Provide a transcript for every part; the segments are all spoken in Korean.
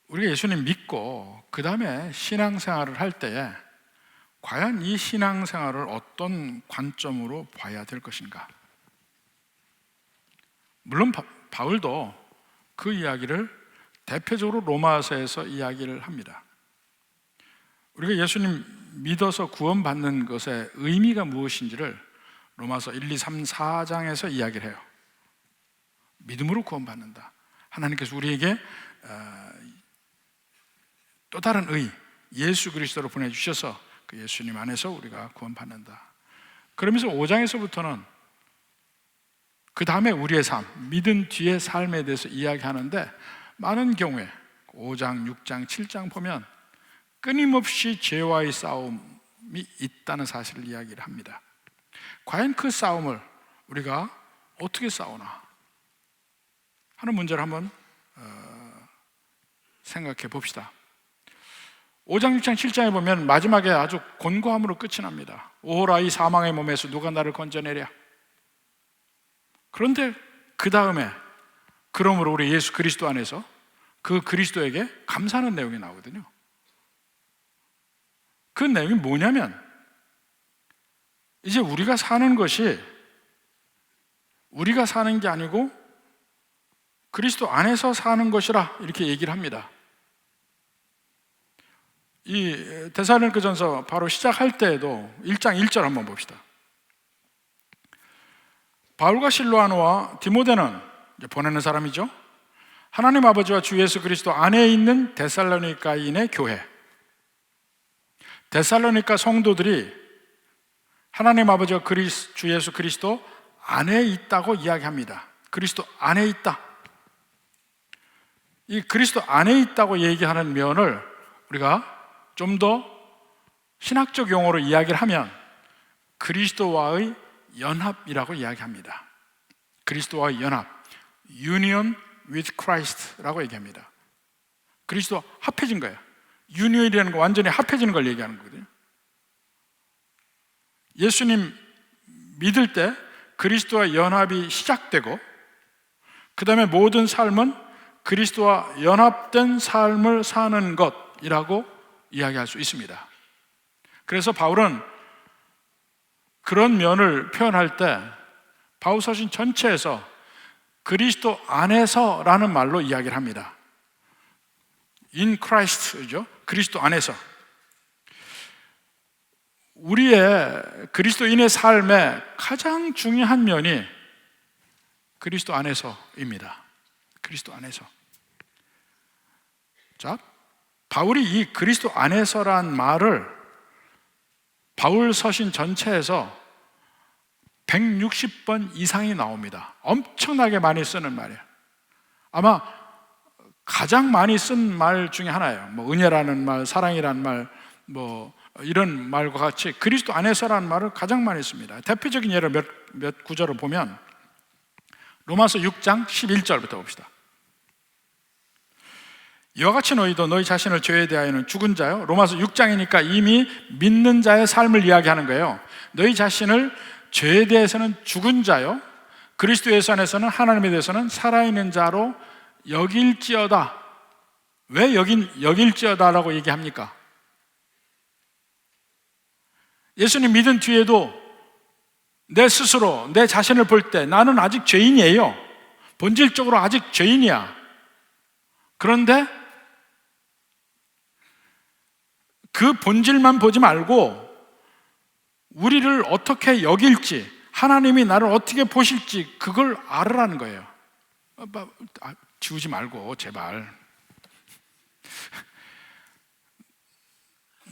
우리가 예수님 믿고 그 다음에 신앙생활을 할 때에 과연 이 신앙생활을 어떤 관점으로 봐야 될 것인가? 물론 바울도 그 이야기를 대표적으로 로마서에서 이야기를 합니다. 우리가 예수님 믿어서 구원받는 것의 의미가 무엇인지를 로마서 1, 2, 3, 4장에서 이야기를 해요. 믿음으로 구원받는다. 하나님께서 우리에게 또 다른 의, 예수 그리스도를 보내주셔서 그 예수님 안에서 우리가 구원받는다. 그러면서 5장에서부터는 그 다음에 우리의 삶, 믿은 뒤의 삶에 대해서 이야기하는데, 많은 경우에 5장, 6장, 7장 보면 끊임없이 죄와의 싸움이 있다는 사실을 이야기를 합니다. 과연 그 싸움을 우리가 어떻게 싸우나 하는 문제를 한번 생각해 봅시다. 5장, 6장, 7장에 보면 마지막에 아주 곤고함으로 끝이 납니다. 오호라, 이 사망의 몸에서 누가 나를 건져내랴. 그런데 그 다음에 그러므로 우리 예수 그리스도 안에서 그 그리스도에게 감사하는 내용이 나오거든요. 그 내용이 뭐냐면, 이제 우리가 사는 것이 우리가 사는 게 아니고 그리스도 안에서 사는 것이라 이렇게 얘기를 합니다. 이 데살로니가전서 바로 시작할 때에도 1장 1절 한번 봅시다. 바울과 실로아노와 디모데는 보내는 사람이죠. 하나님 아버지와 주 예수 그리스도 안에 있는 데살로니가인의 교회, 데살로니가 성도들이 하나님 아버지와 주 예수 그리스도 안에 있다고 이야기합니다. 그리스도 안에 있다. 이 그리스도 안에 있다고 얘기하는 면을 우리가 좀 더 신학적 용어로 이야기를 하면 그리스도와의 연합이라고 이야기합니다. 그리스도와의 연합, Union with Christ라고 얘기합니다. 그리스도와 합해진 거예요. 유니온이라는 거 완전히 합해지는 걸 얘기하는 거거든요. 예수님 믿을 때 그리스도와 연합이 시작되고, 그 다음에 모든 삶은 그리스도와 연합된 삶을 사는 것이라고 이야기할 수 있습니다. 그래서 바울은 그런 면을 표현할 때 바울 서신 전체에서 그리스도 안에서라는 말로 이야기를 합니다. In Christ죠. 그리스도 안에서. 우리의 그리스도인의 삶의 가장 중요한 면이 그리스도 안에서입니다. 그리스도 안에서. 자, 바울이 이 그리스도 안에서란 말을 바울 서신 전체에서 160번 이상이 나옵니다. 엄청나게 많이 쓰는 말이에요. 아마 가장 많이 쓴 말 중에 하나예요. 뭐 은혜라는 말, 사랑이라는 말, 뭐 이런 말과 같이 그리스도 안에서라는 말을 가장 많이 씁니다. 대표적인 예를 몇 구절을 보면 로마서 6장 11절부터 봅시다. 이와 같이 너희도 너희 자신을 죄에 대하여는 죽은 자요. 로마서 6장이니까 이미 믿는 자의 삶을 이야기하는 거예요. 너희 자신을 죄에 대해서는 죽은 자요, 그리스도 예수 안에서는 하나님에 대해서는 살아있는 자로 여길지어다. 왜 여길지어다라고 얘기합니까? 예수님 믿은 뒤에도 내 스스로 내 자신을 볼 때 나는 아직 죄인이에요. 본질적으로 아직 죄인이야. 그런데 그 본질만 보지 말고 우리를 어떻게 여길지, 하나님이 나를 어떻게 보실지 그걸 알으라는 거예요. 지우지 말고 제발.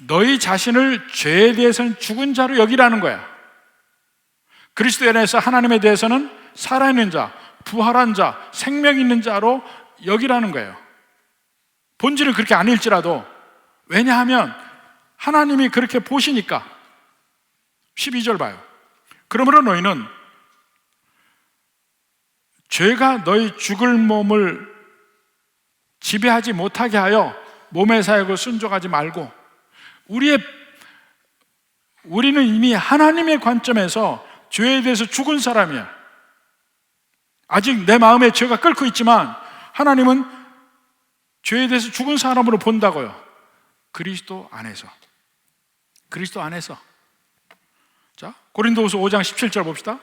너희 자신을 죄에 대해서는 죽은 자로 여기라는 거야. 그리스도 안에서 하나님에 대해서는 살아있는 자, 부활한 자, 생명 있는 자로 여기라는 거예요. 본질을 그렇게 아닐지라도. 왜냐하면 하나님이 그렇게 보시니까. 12절 봐요. 그러므로 너희는 죄가 너희 죽을 몸을 지배하지 못하게 하여 몸의 사역을 순종하지 말고, 우리는 이미 하나님의 관점에서 죄에 대해서 죽은 사람이야. 아직 내 마음에 죄가 끓고 있지만 하나님은 죄에 대해서 죽은 사람으로 본다고요. 그리스도 안에서. 그리스도 안에서. 자, 고린도후서 5장 17절 봅시다.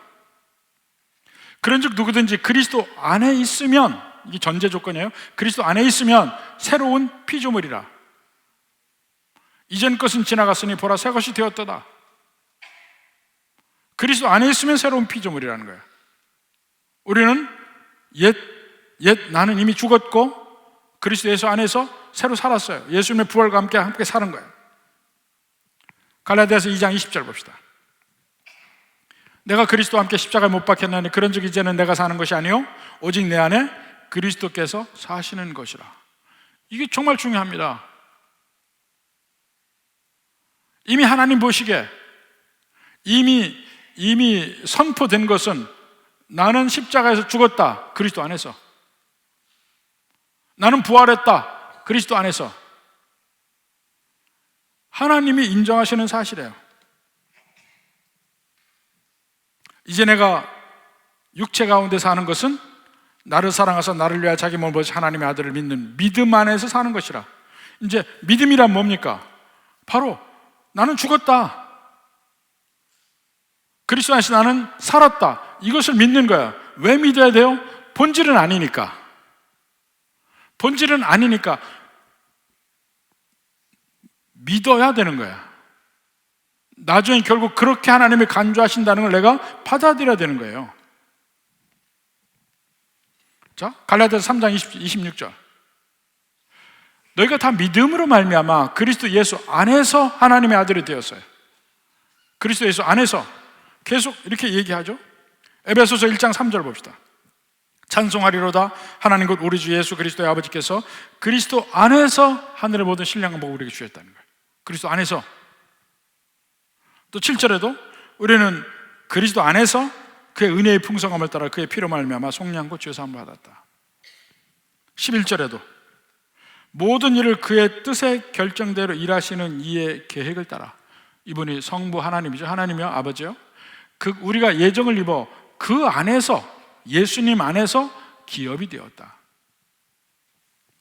그런즉 누구든지 그리스도 안에 있으면, 이게 전제 조건이에요. 그리스도 안에 있으면 새로운 피조물이라. 이전 것은 지나갔으니 보라 새 것이 되었도다. 그리스도 안에 있으면 새로운 피조물이라는 거예요. 우리는 옛 나는 이미 죽었고 그리스도 예수 안에서 새로 살았어요. 예수님의 부활과 함께 사는 거예요. 갈라디아서 2장 20절 봅시다. 내가 그리스도와 함께 십자가에 못 박혔나니 그런즉 이제는 내가 사는 것이 아니요 오직 내 안에 그리스도께서 사시는 것이라. 이게 정말 중요합니다. 이미 하나님 보시기에 이미 선포된 것은 나는 십자가에서 죽었다. 그리스도 안에서. 나는 부활했다. 그리스도 안에서. 하나님이 인정하시는 사실이에요. 이제 내가 육체 가운데 사는 것은 나를 사랑하사 나를 위하여 자기 몸을 버리신 하나님의 아들을 믿는 믿음 안에서 사는 것이라. 이제 믿음이란 뭡니까? 바로 나는 죽었다. 그리스도 안에서 나는 살았다. 이것을 믿는 거야. 왜 믿어야 돼요? 본질은 아니니까. 본질은 아니니까 믿어야 되는 거야. 나중에 결국 그렇게 하나님이 간주하신다는 걸 내가 받아들여야 되는 거예요. 자, 갈라디아서 3장 26절. 너희가 다 믿음으로 말미암아 그리스도 예수 안에서 하나님의 아들이 되었어요. 그리스도 예수 안에서 계속 이렇게 얘기하죠. 에베소서 1장 3절 봅시다. 찬송하리로다 하나님 곧 우리 주 예수 그리스도의 아버지께서 그리스도 안에서 하늘의 모든 신령한 복을 우리에게 주셨다는 거예요. 그리스도 안에서. 또 7절에도 우리는 그리스도 안에서 그의 은혜의 풍성함을 따라 그의 피로 말미암아 속량과 죄 사함을 받았다. 11절에도 모든 일을 그의 뜻의 결정대로 일하시는 이의 계획을 따라. 이분이 성부 하나님이죠. 하나님이요 아버지요. 우리가 예정을 입어 그 안에서 예수님 안에서 기업이 되었다.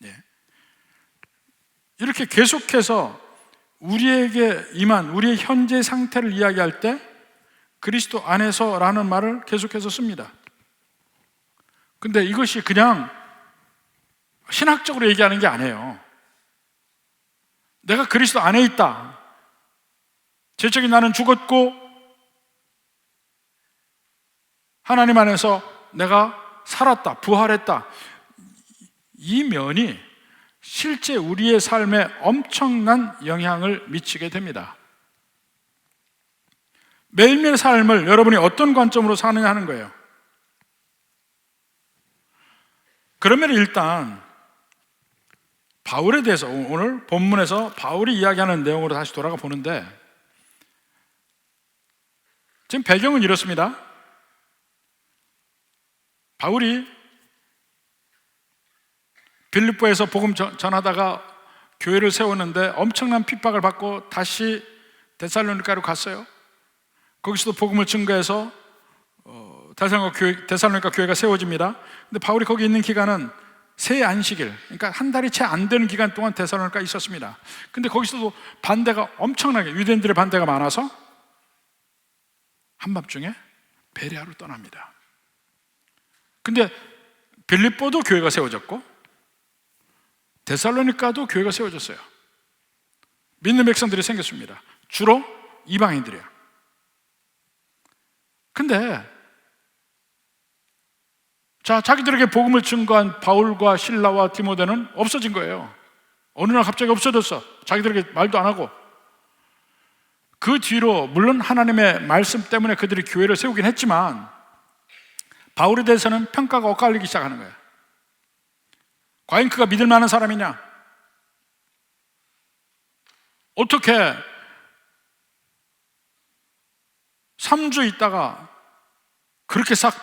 예. 이렇게 계속해서 우리에게 임한 우리의 현재 상태를 이야기할 때 그리스도 안에서라는 말을 계속해서 씁니다. 근데 이것이 그냥 신학적으로 얘기하는 게 아니에요. 내가 그리스도 안에 있다. 죄적인 나는 죽었고 하나님 안에서 내가 살았다, 부활했다. 이 면이 실제 우리의 삶에 엄청난 영향을 미치게 됩니다. 매일매일 삶을 여러분이 어떤 관점으로 사느냐 하는 거예요. 그러면 일단 바울에 대해서 오늘 본문에서 바울이 이야기하는 내용으로 다시 돌아가 보는데, 지금 배경은 이렇습니다. 바울이 빌립보에서 복음 전하다가 교회를 세웠는데 엄청난 핍박을 받고 다시 데살로니가로 갔어요. 거기서도 복음을 증거해서 데살로니가 교회가 세워집니다. 근데 바울이 거기 있는 기간은 새 안식일, 그러니까 한 달이 채 안 되는 기간 동안 데살로니가에 있었습니다. 근데 거기서도 반대가 엄청나게, 유대인들의 반대가 많아서 한밤중에 베레아로 떠납니다. 근데 빌립보도 교회가 세워졌고 데살로니가도 교회가 세워졌어요. 믿는 백성들이 생겼습니다. 주로 이방인들이에요. 근데 자기들에게 복음을 증거한 바울과 실라와 디모데는 없어진 거예요. 어느 날 갑자기 없어졌어. 자기들에게 말도 안 하고. 그 뒤로 물론 하나님의 말씀 때문에 그들이 교회를 세우긴 했지만 바울에 대해서는 평가가 엇갈리기 시작하는 거예요. 과연 그가 믿을 만한 사람이냐? 어떻게 3주 있다가 그렇게 싹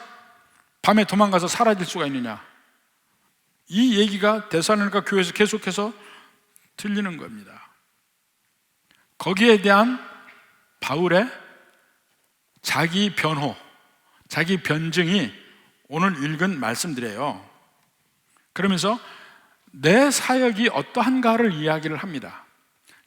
밤에 도망가서 사라질 수가 있느냐? 이 얘기가 데살로니가 교회에서 계속해서 들리는 겁니다. 거기에 대한 바울의 자기 변호, 자기 변증이 오늘 읽은 말씀들이에요. 그러면서 내 사역이 어떠한가를 이야기를 합니다.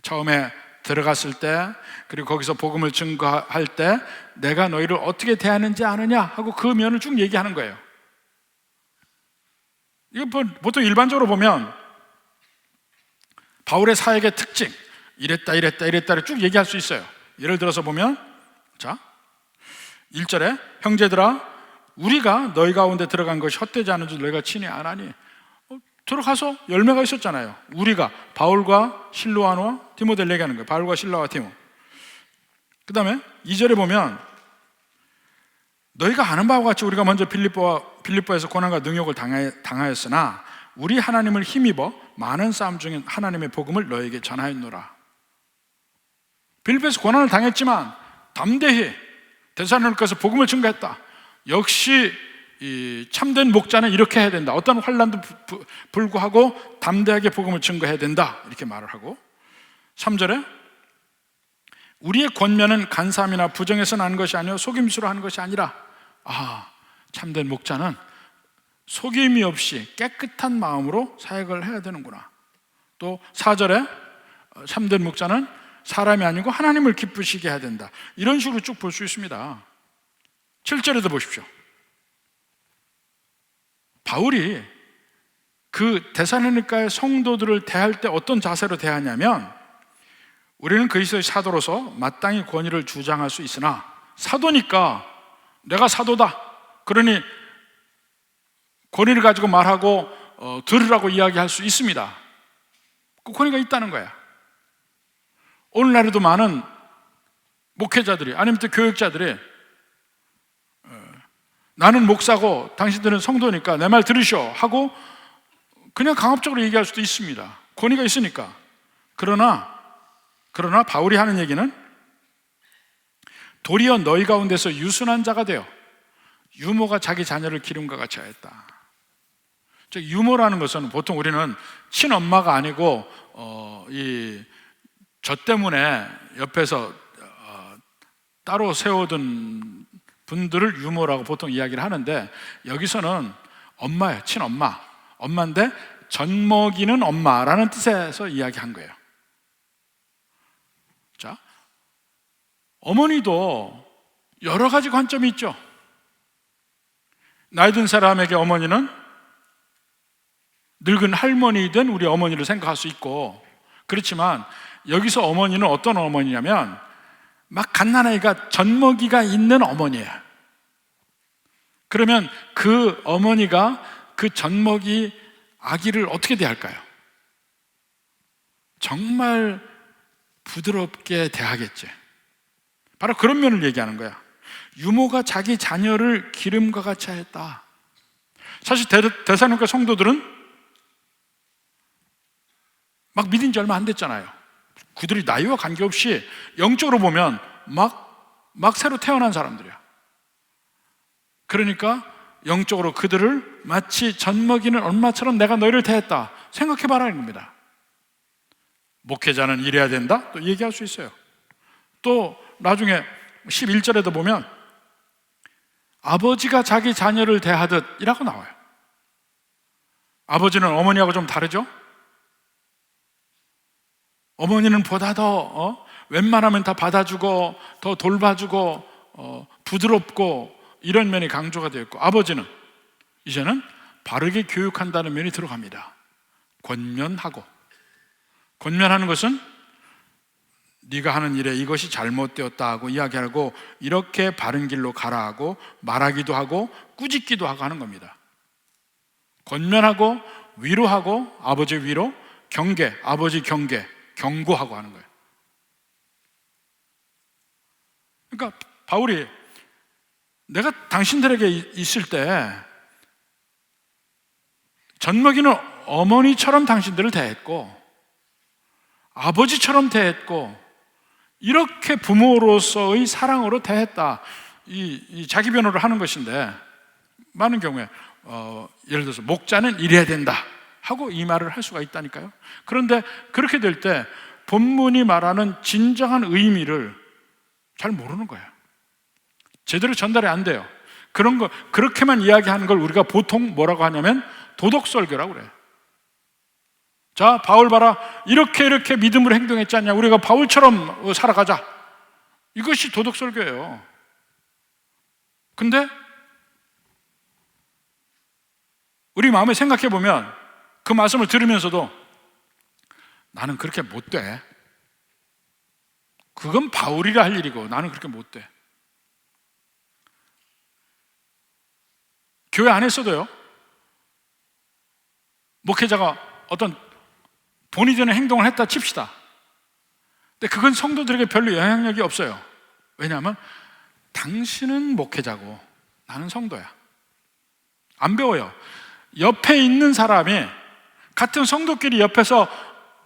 처음에 들어갔을 때, 그리고 거기서 복음을 증거할 때 내가 너희를 어떻게 대하는지 아느냐 하고 그 면을 쭉 얘기하는 거예요. 이거 보통 일반적으로 보면 바울의 사역의 특징, 이랬다 쭉 얘기할 수 있어요. 예를 들어서 보면, 자, 1절에 형제들아 우리가 너희 가운데 들어간 것이 헛되지 않은 줄 너희가 친히 아나니. 들어가서 열매가 있었잖아요. 우리가 바울과 실로아와 디모데를 얘기하는 거예요. 바울과 실로아와 디모. 그 다음에 2절에 보면 너희가 아는 바와 같이 우리가 먼저 빌립보에서 고난과 능욕을 당하였으나 우리 하나님을 힘입어 많은 싸움 중에 하나님의 복음을 너희에게 전하였노라. 빌립보에서 고난을 당했지만 담대히 데살로니가에서 복음을 증거했다. 역시 이 참된 목자는 이렇게 해야 된다. 어떤 환난도 불구하고 담대하게 복음을 증거해야 된다. 이렇게 말을 하고, 3절에 우리의 권면은 간사함이나 부정에서 난 것이 아니요 속임수로 하는 것이 아니라, 참된 목자는 속임이 없이 깨끗한 마음으로 사역을 해야 되는구나. 또 4절에 참된 목자는 사람이 아니고 하나님을 기쁘시게 해야 된다. 이런 식으로 쭉 볼 수 있습니다. 7절에도 보십시오. 바울이 그 데살로니가의 성도들을 대할 때 어떤 자세로 대하냐면, 우리는 그리스도의 사도로서 마땅히 권위를 주장할 수 있으나 사도니까 내가 사도다, 그러니 권위를 가지고 말하고 들으라고 이야기할 수 있습니다. 그 권위가 있다는 거야. 오늘날에도 많은 목회자들이, 아니면 또 교육자들이 나는 목사고 당신들은 성도니까 내 말 들으셔 하고 그냥 강압적으로 얘기할 수도 있습니다. 권위가 있으니까. 그러나 바울이 하는 얘기는 도리어 너희 가운데서 유순한 자가 되어 유모가 자기 자녀를 기름과 같이 하였다. 즉 유모라는 것은 보통 우리는 친엄마가 아니고 저 때문에 옆에서 따로 세워둔 분들을 유모라고 보통 이야기를 하는데, 여기서는 엄마예요. 친엄마. 엄마인데 젖먹이는 엄마라는 뜻에서 이야기한 거예요. 자, 어머니도 여러 가지 관점이 있죠. 나이 든 사람에게 어머니는 늙은 할머니든 우리 어머니를 생각할 수 있고, 그렇지만 여기서 어머니는 어떤 어머니냐면 막 갓난아이가 젖먹이가 있는 어머니예요. 그러면 그 어머니가 그 젖먹이 아기를 어떻게 대할까요? 정말 부드럽게 대하겠지. 바로 그런 면을 얘기하는 거야. 유모가 자기 자녀를 기름과 같이 하였다. 사실 데살로니가 성도들은 막 믿은 지 얼마 안 됐잖아요. 그들이 나이와 관계없이 영적으로 보면 막 새로 태어난 사람들이야. 그러니까 영적으로 그들을 마치 젖먹이는 엄마처럼 내가 너희를 대했다 생각해봐라 이런 겁니다. 목회자는 이래야 된다? 또 얘기할 수 있어요. 또 나중에 11절에도 보면 아버지가 자기 자녀를 대하듯 이라고 나와요. 아버지는 어머니하고 좀 다르죠? 어머니는 보다 더 웬만하면 다 받아주고 더 돌봐주고 부드럽고 이런 면이 강조가 되어 있고, 아버지는 이제는 바르게 교육한다는 면이 들어갑니다. 권면하는 것은 네가 하는 일에 이것이 잘못되었다 하고 이야기하고 이렇게 바른 길로 가라 하고 말하기도 하고 꾸짖기도 하고 하는 겁니다. 권면하고 위로하고, 아버지 위로, 경계, 아버지 경계, 경고하고 하는 거예요. 그러니까 바울이 내가 당신들에게 있을 때 젖먹이는 어머니처럼 당신들을 대했고 아버지처럼 대했고 이렇게 부모로서의 사랑으로 대했다. 이 자기 변호를 하는 것인데, 많은 경우에 예를 들어서 목자는 이래야 된다 하고 이 말을 할 수가 있다니까요. 그런데 그렇게 될 때 본문이 말하는 진정한 의미를 잘 모르는 거예요. 제대로 전달이 안 돼요. 그렇게만 이야기하는 걸 우리가 보통 뭐라고 하냐면 도덕설교라고 그래요. 자, 바울 봐라. 이렇게 믿음으로 행동했지 않냐. 우리가 바울처럼 살아가자. 이것이 도덕설교예요. 근데 우리 마음에 생각해 보면 그 말씀을 들으면서도 나는 그렇게 못 돼. 그건 바울이라 할 일이고 나는 그렇게 못 돼. 교회 안에서도요, 목회자가 어떤 돈이 되는 행동을 했다 칩시다. 근데 그건 성도들에게 별로 영향력이 없어요. 왜냐하면 당신은 목회자고 나는 성도야. 안 배워요. 옆에 있는 사람이 같은 성도끼리 옆에서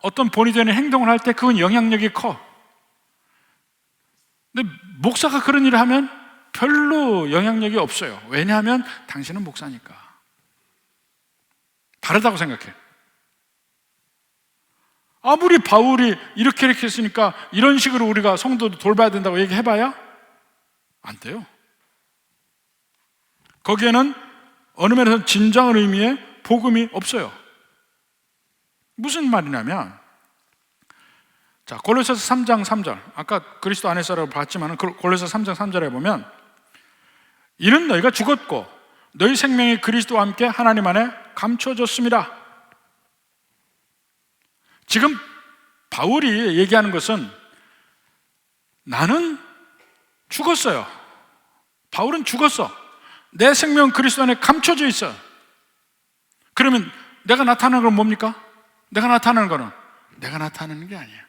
어떤 본이 되는 행동을 할 때 그건 영향력이 커. 근데 목사가 그런 일을 하면 별로 영향력이 없어요. 왜냐하면 당신은 목사니까. 다르다고 생각해. 아무리 바울이 이렇게 했으니까 이런 식으로 우리가 성도도 돌봐야 된다고 얘기해봐야 안 돼요. 거기에는 어느 면에서 진정한 의미의 복음이 없어요. 무슨 말이냐면, 자, 골로새서 3장 3절, 아까 그리스도 안에서라고 봤지만 골로새서 3장 3절에 보면 이는 너희가 죽었고 너희 생명이 그리스도와 함께 하나님 안에 감춰졌습니다. 지금 바울이 얘기하는 것은 나는 죽었어요. 바울은 죽었어. 내 생명은 그리스도 안에 감춰져 있어. 그러면 내가 나타나는 건 뭡니까? 내가 나타나는 거는 내가 나타나는 게 아니에요.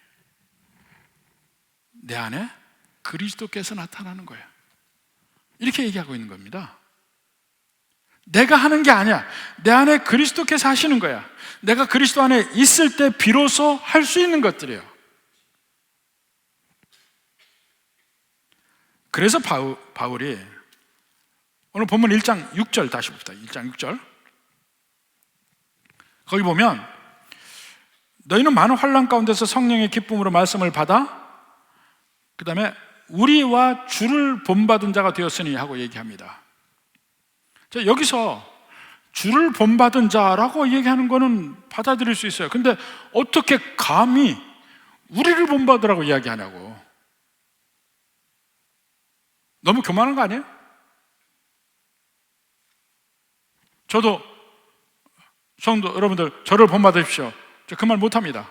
내 안에 그리스도께서 나타나는 거예요. 이렇게 얘기하고 있는 겁니다. 내가 하는 게 아니야. 내 안에 그리스도께서 하시는 거야. 내가 그리스도 안에 있을 때 비로소 할 수 있는 것들이에요. 그래서 바울이 오늘 본문 1장 6절 다시 봅시다. 1장 6절. 거기 보면 너희는 많은 환난 가운데서 성령의 기쁨으로 말씀을 받아 그 다음에 우리와 주를 본받은 자가 되었으니 하고 얘기합니다. 자, 여기서 주를 본받은 자라고 얘기하는 거는 받아들일 수 있어요. 근데 어떻게 감히 우리를 본받으라고 이야기하냐고. 너무 교만한 거 아니에요? 저도 성도 여러분들 저를 본받으십시오. 저 그 말 못합니다.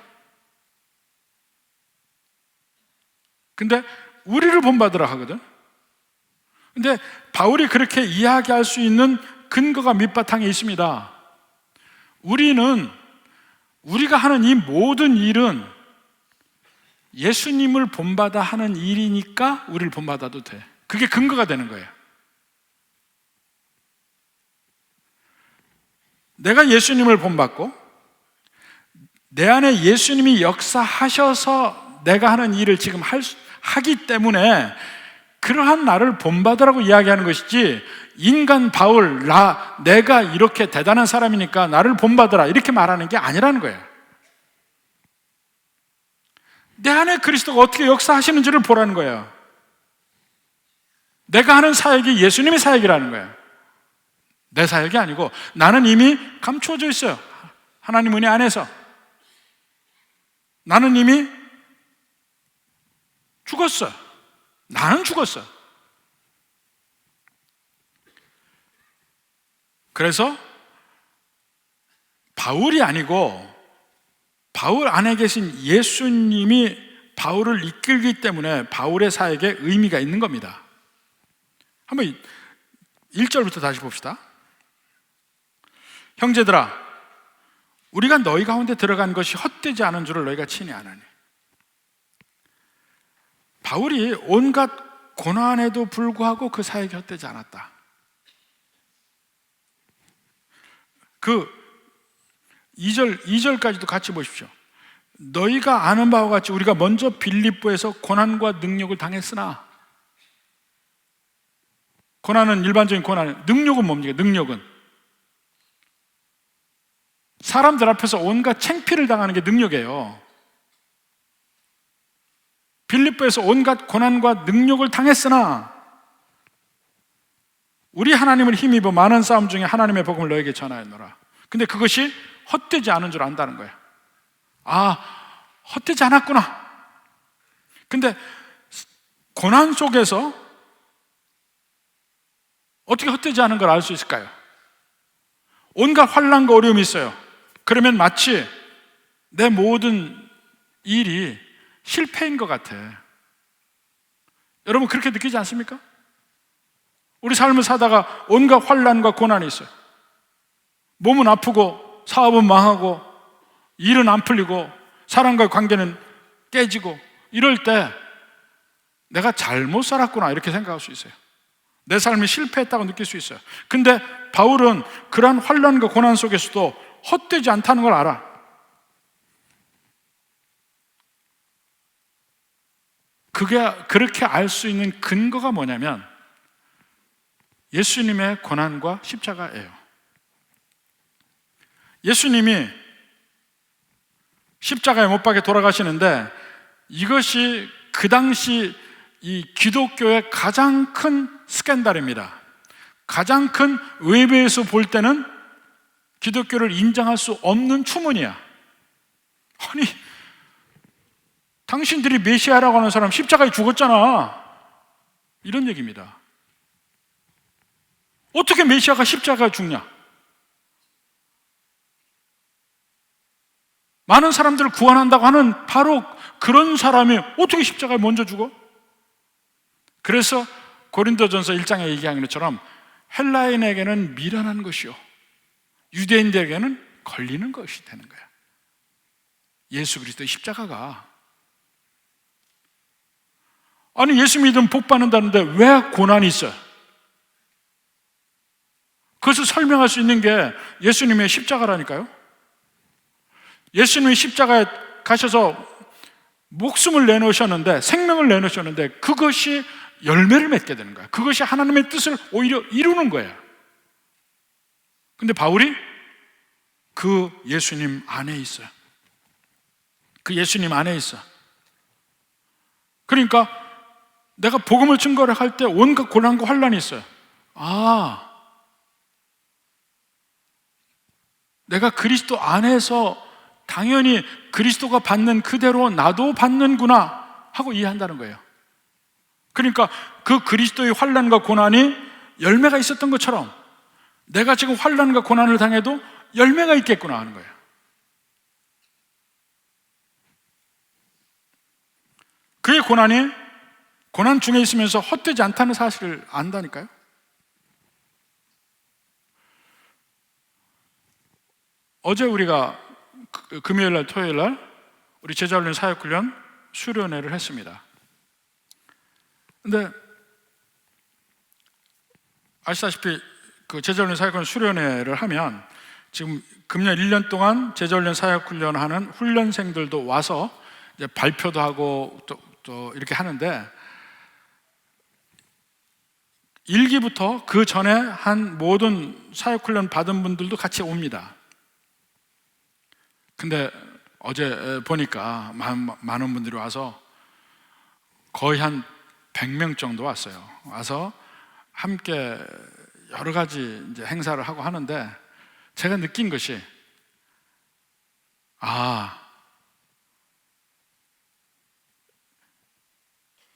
근데 우리를 본받으라 하거든. 근데 바울이 그렇게 이야기할 수 있는 근거가 밑바탕에 있습니다. 우리가 하는 이 모든 일은 예수님을 본받아 하는 일이니까 우리를 본받아도 돼. 그게 근거가 되는 거예요. 내가 예수님을 본받고 내 안에 예수님이 역사하셔서 내가 하는 일을 지금 하기 때문에 그러한 나를 본받으라고 이야기하는 것이지, 인간 바울, 내가 이렇게 대단한 사람이니까 나를 본받으라 이렇게 말하는 게 아니라는 거예요. 내 안에 그리스도가 어떻게 역사하시는지를 보라는 거예요. 내가 하는 사역이 예수님의 사역이라는 거예요. 내 사역이 아니고 나는 이미 감춰져 있어요. 하나님 은혜 안에서. 나는 이미 죽었어요. 나는 죽었어요. 그래서 바울이 아니고 바울 안에 계신 예수님이 바울을 이끌기 때문에 바울의 사역에 의미가 있는 겁니다. 한번 1절부터 다시 봅시다. 형제들아, 우리가 너희 가운데 들어간 것이 헛되지 않은 줄을 너희가 친히 아나니. 바울이 온갖 고난에도 불구하고 그 사역이 헛되지 않았다. 그 2절까지도 같이 보십시오. 너희가 아는 바와 같이 우리가 먼저 빌립보에서 고난과 능력을 당했으나, 고난은 일반적인 고난, 능력은 뭡니까? 능력은 사람들 앞에서 온갖 창피를 당하는 게 능력이에요. 빌립보에서 온갖 고난과 능력을 당했으나 우리 하나님을 힘입어 많은 싸움 중에 하나님의 복음을 너에게 전하였노라. 근데 그것이 헛되지 않은 줄 안다는 거예요. 아, 헛되지 않았구나. 근데 고난 속에서 어떻게 헛되지 않은 걸 알 수 있을까요? 온갖 환난과 어려움이 있어요. 그러면 마치 내 모든 일이 실패인 것 같아. 여러분 그렇게 느끼지 않습니까? 우리 삶을 사다가 온갖 환난과 고난이 있어요. 몸은 아프고 사업은 망하고 일은 안 풀리고 사람과의 관계는 깨지고 이럴 때 내가 잘못 살았구나 이렇게 생각할 수 있어요. 내 삶이 실패했다고 느낄 수 있어요. 근데 바울은 그러한 환난과 고난 속에서도 헛되지 않다는 걸 알아. 그렇게 알 수 있는 근거가 뭐냐면 예수님의 고난과 십자가예요. 예수님이 십자가에 못 박혀 돌아가시는데 이것이 그 당시 이 기독교의 가장 큰 스캔들입니다. 가장 큰 외부에서 볼 때는 기독교를 인정할 수 없는 추문이야. 아니, 당신들이 메시아라고 하는 사람 십자가에 죽었잖아. 이런 얘기입니다. 어떻게 메시아가 십자가에 죽냐? 많은 사람들을 구원한다고 하는 바로 그런 사람이 어떻게 십자가에 먼저 죽어? 그래서 고린도전서 1장에 얘기한 것처럼 헬라인에게는 미련한 것이요 유대인들에게는 걸리는 것이 되는 거야. 예수 그리스도의 십자가가. 아니, 예수 믿으면 복 받는다는데 왜 고난이 있어요? 그것을 설명할 수 있는 게 예수님의 십자가라니까요. 예수님이 십자가에 가셔서 목숨을 내놓으셨는데, 생명을 내놓으셨는데 그것이 열매를 맺게 되는 거야. 그것이 하나님의 뜻을 오히려 이루는 거야. 근데 바울이 그 예수님 안에 있어요. 그 예수님 안에 있어. 그러니까 내가 복음을 증거를 할 때 온갖 고난과 환난이 있어요. 아, 내가 그리스도 안에서 당연히 그리스도가 받는 그대로 나도 받는구나 하고 이해한다는 거예요. 그러니까 그 그리스도의 환난과 고난이 열매가 있었던 것처럼 내가 지금 환난과 고난을 당해도 열매가 있겠구나 하는 거예요. 그의 고난이 고난 중에 있으면서 헛되지 않다는 사실을 안다니까요. 어제 우리가 금요일날 토요일날 우리 제자훈련 사역훈련 수련회를 했습니다. 근데 아시다시피 그 제자훈련 사역훈련 수련회를 하면 지금 금년 1년 동안 제자훈련 사역훈련 하는 훈련생들도 와서 이제 발표도 하고 또 이렇게 하는데 1기부터 그 전에 한 모든 사역훈련 받은 분들도 같이 옵니다. 근데 어제 보니까 많은 분들이 와서 거의 한 100명 정도 왔어요. 와서 함께 여러 가지 이제 행사를 하고 하는데 제가 느낀 것이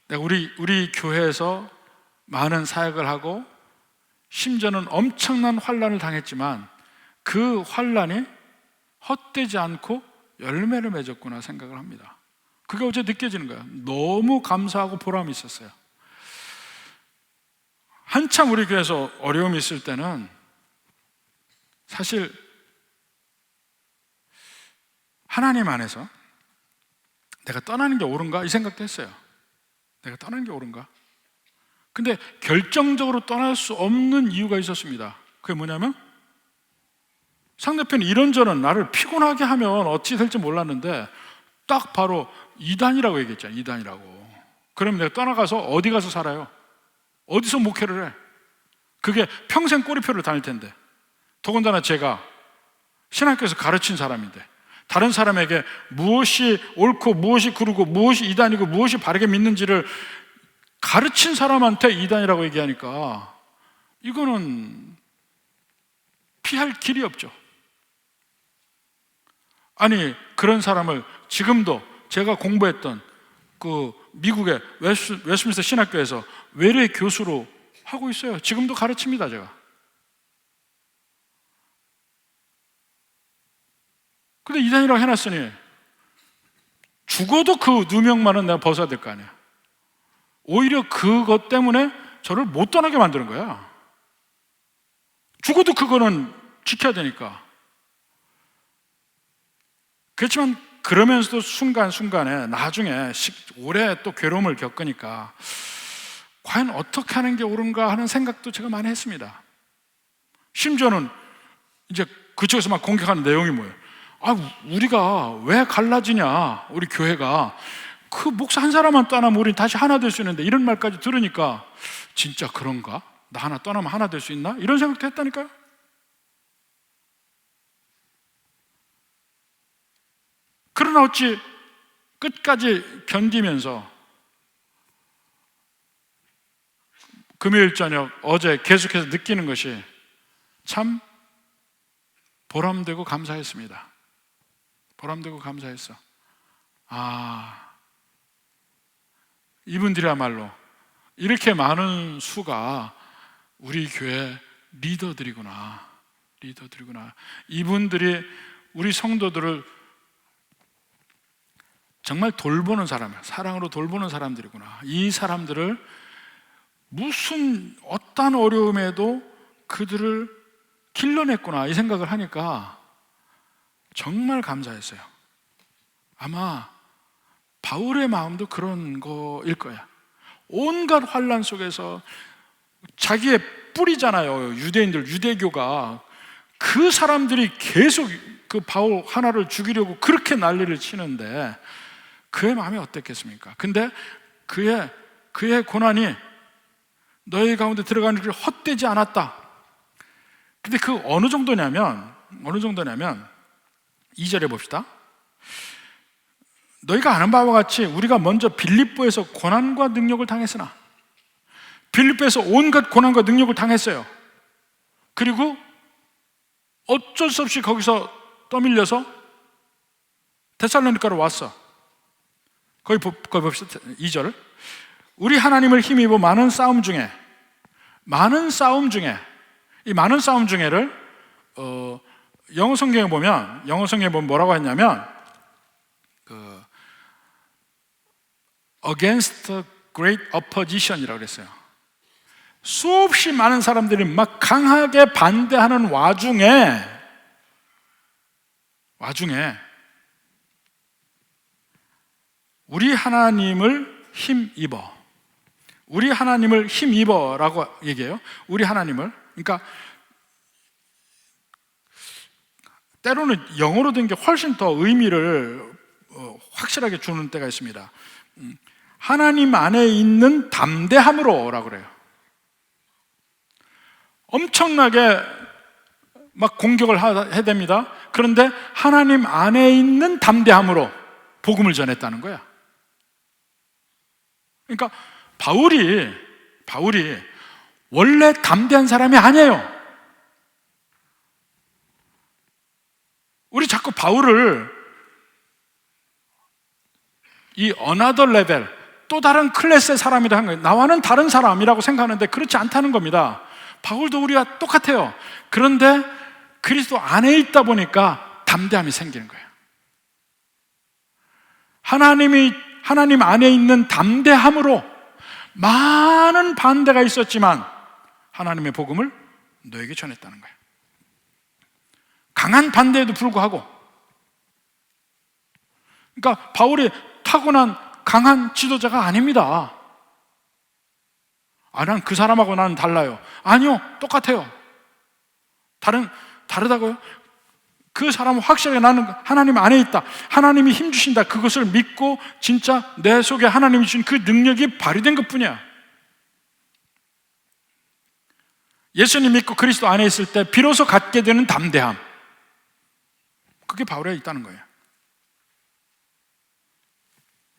내가 우리 교회에서 많은 사역을 하고 심지어는 엄청난 환난을 당했지만 그 환난이 헛되지 않고 열매를 맺었구나 생각을 합니다. 그게 어제 느껴지는 거예요. 너무 감사하고 보람이 있었어요. 한참 우리 교회에서 어려움이 있을 때는 사실 하나님 안에서 내가 떠나는 게 옳은가 이 생각도 했어요. 내가 떠나는 게 옳은가? 근데 결정적으로 떠날 수 없는 이유가 있었습니다. 그게 뭐냐면 상대편이 이런저런 나를 피곤하게 하면 어찌 될지 몰랐는데 딱 바로 이단이라고 얘기했잖아요. 이단이라고. 그럼 내가 떠나가서 어디 가서 살아요? 어디서 목회를 해? 그게 평생 꼬리표를 다닐 텐데. 더군다나 제가 신학교에서 가르친 사람인데 다른 사람에게 무엇이 옳고 무엇이 그르고 무엇이 이단이고 무엇이 바르게 믿는지를 가르친 사람한테 이단이라고 얘기하니까 이거는 피할 길이 없죠. 아니, 그런 사람을 지금도 제가 공부했던 그 미국의 웨스트민스터 신학교에서 외래 교수로 하고 있어요. 지금도 가르칩니다, 제가. 근데 이단이라고 해놨으니 죽어도 그 누명만은 내가 벗어야 될 거 아니야. 오히려 그것 때문에 저를 못 떠나게 만드는 거야. 죽어도 그거는 지켜야 되니까. 그렇지만 그러면서도 순간순간에 나중에 오래 또 괴로움을 겪으니까 과연 어떻게 하는 게 옳은가 하는 생각도 제가 많이 했습니다. 심지어는 이제 그쪽에서 막 공격하는 내용이 뭐예요? 우리가 왜 갈라지냐, 우리 교회가. 그 목사 한 사람만 떠나면 우리 다시 하나 될 수 있는데, 이런 말까지 들으니까 진짜 그런가? 나 하나 떠나면 하나 될 수 있나? 이런 생각도 했다니까요. 그러나 어찌 끝까지 견디면서 금요일 저녁 어제 계속해서 느끼는 것이 참 보람되고 감사했습니다. 보람되고 감사했어. 이분들이야말로 이렇게 많은 수가 우리 교회 리더들이구나. 이분들이 우리 성도들을 정말 돌보는 사람이야. 사랑으로 돌보는 사람들이구나. 이 사람들을 무슨 어떠한 어려움에도 그들을 길러냈구나, 이 생각을 하니까 정말 감사했어요. 아마 바울의 마음도 그런 거일 거야. 온갖 환난 속에서 자기의 뿌리잖아요, 유대인들, 유대교가. 그 사람들이 계속 그 바울 하나를 죽이려고 그렇게 난리를 치는데 그의 마음이 어땠겠습니까? 근데 그의 고난이 너희 가운데 들어가는 길 헛되지 않았다. 근데 그 어느 정도냐면 2절에 봅시다. 너희가 아는 바와 같이 우리가 먼저 빌립보에서 고난과 능력을 당했으나, 빌립보에서 온갖 고난과 능력을 당했어요. 그리고 어쩔 수 없이 거기서 떠밀려서 데살로니가로 왔어. 거기 봅시다. 2절. 우리 하나님을 힘입어 많은 싸움 중에, 이 많은 싸움 중에를 영어 성경에 보면 뭐라고 했냐면 against great opposition이라고 그랬어요. 수없이 많은 사람들이 막 강하게 반대하는 와중에 우리 하나님을 힘입어라고 얘기해요. 우리 하나님을. 그러니까 때로는 영어로 된 게 훨씬 더 의미를 확실하게 주는 때가 있습니다. 하나님 안에 있는 담대함으로라고 그래요. 엄청나게 막 공격을 해야 됩니다. 그런데 하나님 안에 있는 담대함으로 복음을 전했다는 거야. 그러니까 바울이 원래 담대한 사람이 아니에요. 우리 자꾸 바울을 이 another level, 또 다른 클래스의 사람이라 한 거예요. 나와는 다른 사람이라고 생각하는데 그렇지 않다는 겁니다. 바울도 우리와 똑같아요. 그런데 그리스도 안에 있다 보니까 담대함이 생기는 거예요. 하나님 안에 있는 담대함으로 많은 반대가 있었지만 하나님의 복음을 너에게 전했다는 거예요. 강한 반대에도 불구하고. 그러니까 바울이 타고난 강한 지도자가 아닙니다. 난 그 사람하고 나는 달라요. 아니요, 똑같아요. 다르다고요? 그 사람은 확실하게 나는 하나님 안에 있다, 하나님이 힘 주신다, 그것을 믿고 진짜 내 속에 하나님이 주신 그 능력이 발휘된 것뿐이야. 예수님 믿고 그리스도 안에 있을 때 비로소 갖게 되는 담대함, 그게 바울에 있다는 거예요.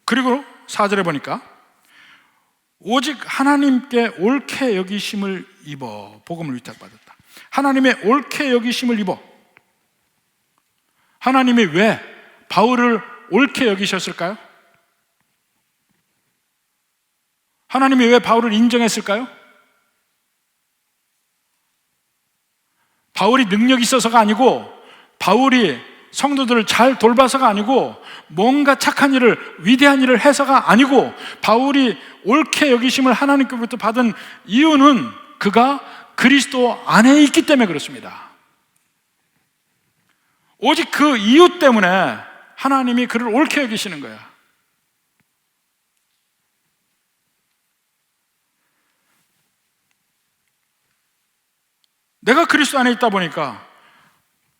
그리고 4절에 보니까 오직 하나님께 옳게 여기심을 입어 복음을 위탁받았다. 하나님의 옳게 여기심을 입어. 하나님이 왜 바울을 옳게 여기셨을까요? 하나님이 왜 바울을 인정했을까요? 바울이 능력이 있어서가 아니고, 바울이 성도들을 잘 돌봐서가 아니고, 뭔가 착한 일을, 위대한 일을 해서가 아니고, 바울이 옳게 여기심을 하나님께로부터 받은 이유는 그가 그리스도 안에 있기 때문에 그렇습니다. 오직 그 이유 때문에 하나님이 그를 옳게 여기시는 거야. 내가 그리스도 안에 있다 보니까,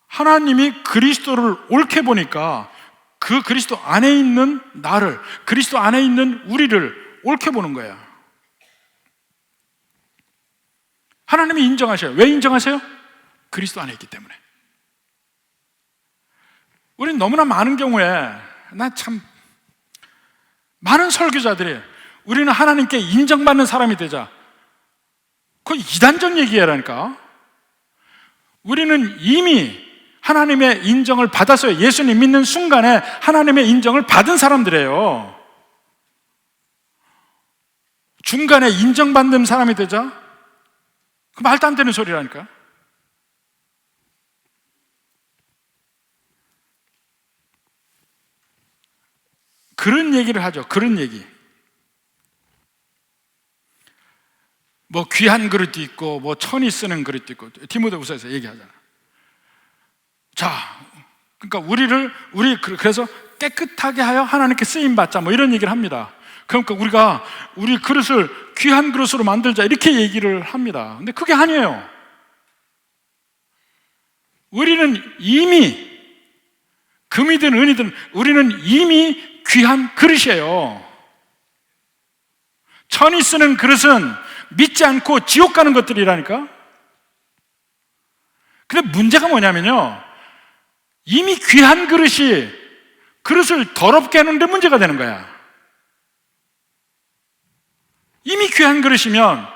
하나님이 그리스도를 옳게 보니까 그 그리스도 안에 있는 나를, 그리스도 안에 있는 우리를 옳게 보는 거야. 하나님이 인정하셔요. 왜 인정하세요? 그리스도 안에 있기 때문에. 우리는 너무나 많은 경우에, 많은 설교자들이 우리는 하나님께 인정받는 사람이 되자, 그건 이단적 얘기라니까. 우리는 이미 하나님의 인정을 받았어요. 예수님 믿는 순간에 하나님의 인정을 받은 사람들이에요. 중간에 인정받는 사람이 되자, 그 말도 안 되는 소리라니까. 그런 얘기를 하죠. 그런 얘기. 뭐 귀한 그릇도 있고, 뭐 천이 쓰는 그릇도 있고, 디모데후서에서 얘기하잖아. 자, 그러니까 그래서 깨끗하게 하여 하나님께 쓰임 받자, 뭐 이런 얘기를 합니다. 그러니까 우리 그릇을 귀한 그릇으로 만들자, 이렇게 얘기를 합니다. 근데 그게 아니에요. 우리는 이미, 금이든 은이든 우리는 이미 귀한 그릇이에요. 천이 쓰는 그릇은 믿지 않고 지옥 가는 것들이라니까. 근데 문제가 뭐냐면요, 이미 귀한 그릇이 그릇을 더럽게 하는데 문제가 되는 거야. 이미 귀한 그릇이면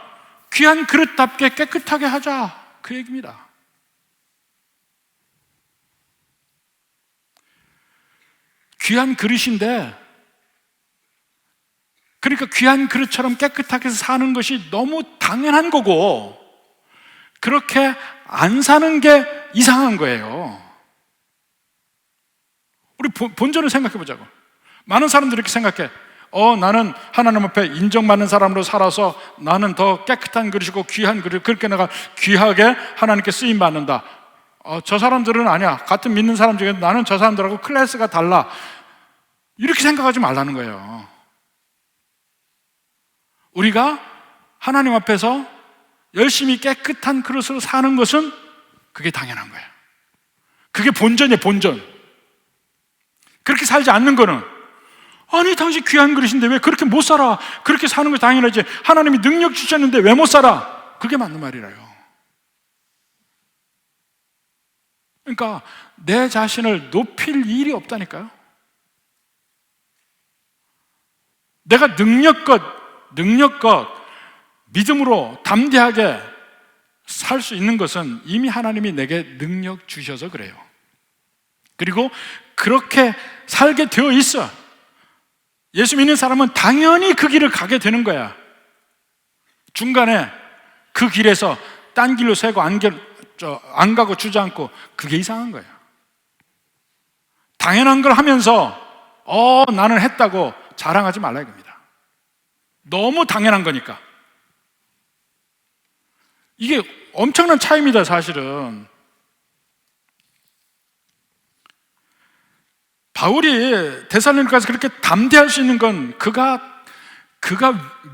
귀한 그릇답게 깨끗하게 하자, 그 얘기입니다. 귀한 그릇인데, 그러니까 귀한 그릇처럼 깨끗하게 사는 것이 너무 당연한 거고, 그렇게 안 사는 게 이상한 거예요. 우리 본전을 생각해 보자고. 많은 사람들이 이렇게 생각해. 나는 하나님 앞에 인정받는 사람으로 살아서 나는 더 깨끗한 그릇이고 귀한 그릇, 그렇게 내가 귀하게 하나님께 쓰임 받는다. 저 사람들은 아니야. 같은 믿는 사람 중에 나는 저 사람들하고 클래스가 달라. 이렇게 생각하지 말라는 거예요. 우리가 하나님 앞에서 열심히 깨끗한 그릇으로 사는 것은 그게 당연한 거예요. 그게 본전이에요, 본전. 그렇게 살지 않는 거는, 아니 당신 귀한 그릇인데 왜 그렇게 못 살아? 그렇게 사는 거 당연하지. 하나님이 능력 주셨는데 왜 못 살아? 그게 맞는 말이라요. 그러니까 내 자신을 높일 일이 없다니까요. 내가 능력껏 믿음으로 담대하게 살 수 있는 것은 이미 하나님이 내게 능력 주셔서 그래요. 그리고 그렇게 살게 되어 있어. 예수 믿는 사람은 당연히 그 길을 가게 되는 거야. 중간에 그 길에서 딴 길로 새고 안 가고 주저앉고, 그게 이상한 거예요. 당연한 걸 하면서 나는 했다고 자랑하지 말라 이겁니다. 너무 당연한 거니까. 이게 엄청난 차이입니다, 사실은. 바울이 데살로니가에서 그렇게 담대할 수 있는 건 그가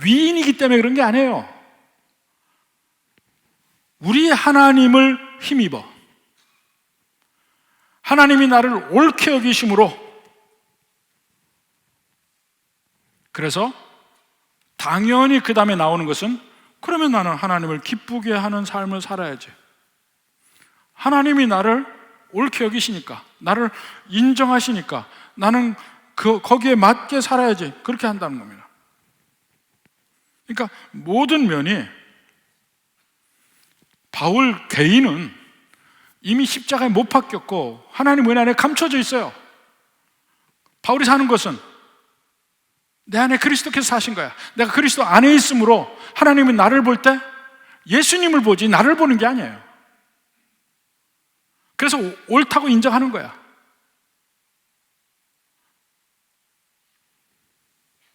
위인이기 때문에 그런 게 아니에요. 우리 하나님을 힘입어. 하나님이 나를 옳게 여기심으로, 그래서 당연히 그 다음에 나오는 것은, 그러면 나는 하나님을 기쁘게 하는 삶을 살아야지. 하나님이 나를 옳게 여기시니까, 나를 인정하시니까 나는 거기에 맞게 살아야지, 그렇게 한다는 겁니다. 그러니까 모든 면이, 바울 개인은 이미 십자가에 못 박혔고 하나님 은혜 안에 감춰져 있어요. 바울이 사는 것은 내 안에 그리스도께서 사신 거야. 내가 그리스도 안에 있으므로 하나님은 나를 볼 때 예수님을 보지 나를 보는 게 아니에요. 그래서 옳다고 인정하는 거야.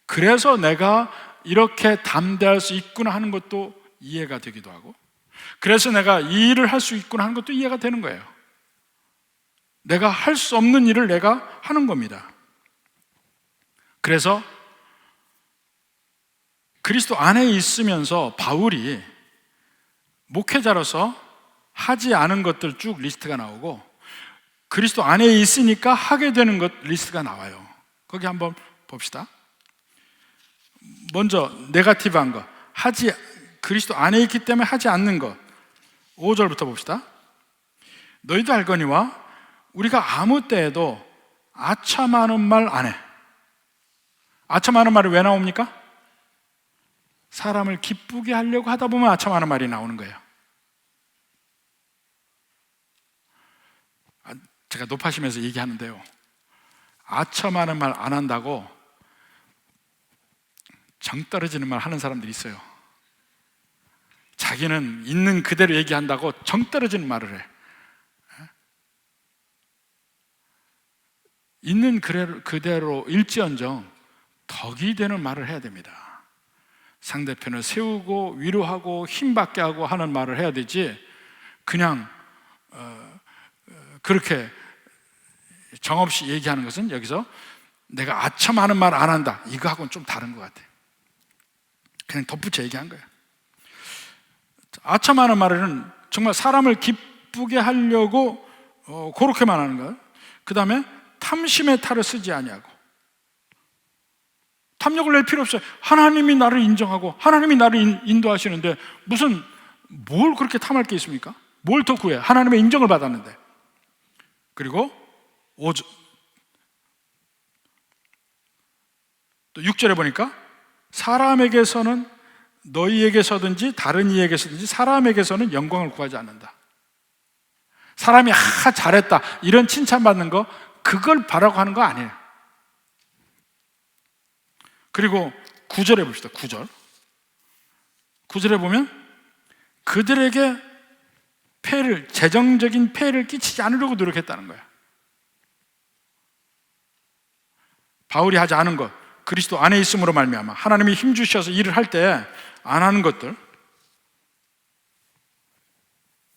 그래서 내가 이렇게 담대할 수 있구나 하는 것도 이해가 되기도 하고, 그래서 내가 이 일을 할 수 있구나 하는 것도 이해가 되는 거예요. 내가 할 수 없는 일을 내가 하는 겁니다. 그래서 그리스도 안에 있으면서 바울이 목회자로서 하지 않은 것들 쭉 리스트가 나오고, 그리스도 안에 있으니까 하게 되는 것 리스트가 나와요. 거기 한번 봅시다. 먼저 네거티브한 거, 그리스도 안에 있기 때문에 하지 않는 것. 5절부터 봅시다. 너희도 알거니와 우리가 아무 때에도 아첨하는 말 안 해. 아첨하는 말이 왜 나옵니까? 사람을 기쁘게 하려고 하다 보면 아첨하는 말이 나오는 거예요. 제가 높아지면서 얘기하는데요, 아첨하는 말 안 한다고 정 떨어지는 말 하는 사람들이 있어요. 자기는 있는 그대로 얘기한다고 정 떨어지는 말을 해. 있는 그대로 일지언정 덕이 되는 말을 해야 됩니다. 상대편을 세우고 위로하고 힘받게 하고 하는 말을 해야 되지, 그냥 그렇게 정없이 얘기하는 것은, 여기서 내가 아첨하는 말 안 한다, 이거하고는 좀 다른 것 같아요. 그냥 덧붙여 얘기한 거예요. 아첨하는 말은 정말 사람을 기쁘게 하려고 그렇게만 하는 거예요. 그 다음에 탐심의 탈을 쓰지 아니하고, 탐욕을 낼 필요 없어요. 하나님이 나를 인정하고 하나님이 나를 인도하시는데 무슨 뭘 그렇게 탐할 게 있습니까? 뭘 더 구해? 하나님의 인정을 받았는데. 그리고 또 6절에 보니까 사람에게서는, 너희에게서든지 다른 이에게서든지 사람에게서는 영광을 구하지 않는다. 사람이 잘했다 이런 칭찬받는 거, 그걸 바라고 하는 거 아니에요. 그리고 9절에 봅시다. 9절에 보면 그들에게 재정적인 폐해를 끼치지 않으려고 노력했다는 거예요. 바울이 하지 않은 것, 그리스도 안에 있음으로 말미암아 하나님이 힘 주셔서 일을 할 때 안 하는 것들.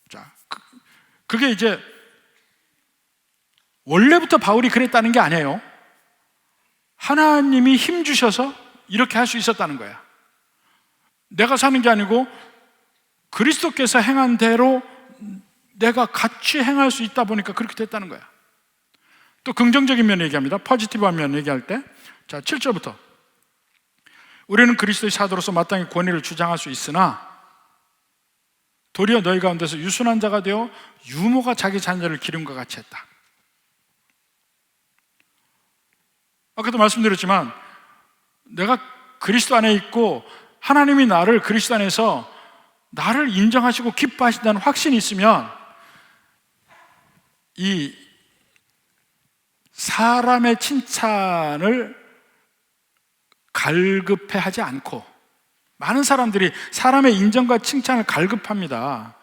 자, 그게 이제 원래부터 바울이 그랬다는 게 아니에요. 하나님이 힘 주셔서 이렇게 할 수 있었다는 거야. 내가 사는 게 아니고 그리스도께서 행한 대로 내가 같이 행할 수 있다 보니까 그렇게 됐다는 거야. 또 긍정적인 면 얘기합니다. 포지티브한 면 얘기할 때, 자, 7절부터 우리는 그리스도의 사도로서 마땅히 권위를 주장할 수 있으나 도리어 너희 가운데서 유순한 자가 되어 유모가 자기 자녀를 기름과 같이 했다. 아까도 말씀드렸지만 내가 그리스도 안에 있고 하나님이 나를 그리스도 안에서 나를 인정하시고 기뻐하신다는 확신이 있으면 이 사람의 칭찬을 갈급해하지 않고, 많은 사람들이 사람의 인정과 칭찬을 갈급합니다.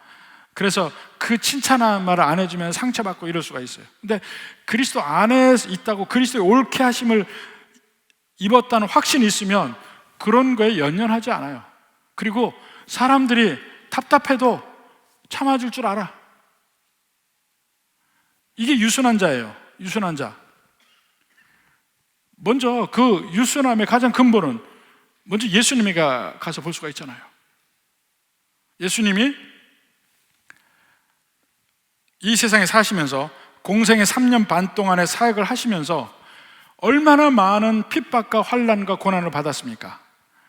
그래서 그 칭찬한 말을 안 해주면 상처받고 이럴 수가 있어요. 근데 그리스도 안에 있다고 그리스도의 옳게 하심을 입었다는 확신이 있으면 그런 거에 연연하지 않아요. 그리고 사람들이 답답해도 참아줄 줄 알아. 이게 유순한 자예요. 유순한 자. 먼저 그 유순함의 가장 근본은 먼저 예수님이가 가서 볼 수가 있잖아요. 예수님이 이 세상에 사시면서 공생의 3년 반 동안의 사역을 하시면서 얼마나 많은 핍박과 환난과 고난을 받았습니까?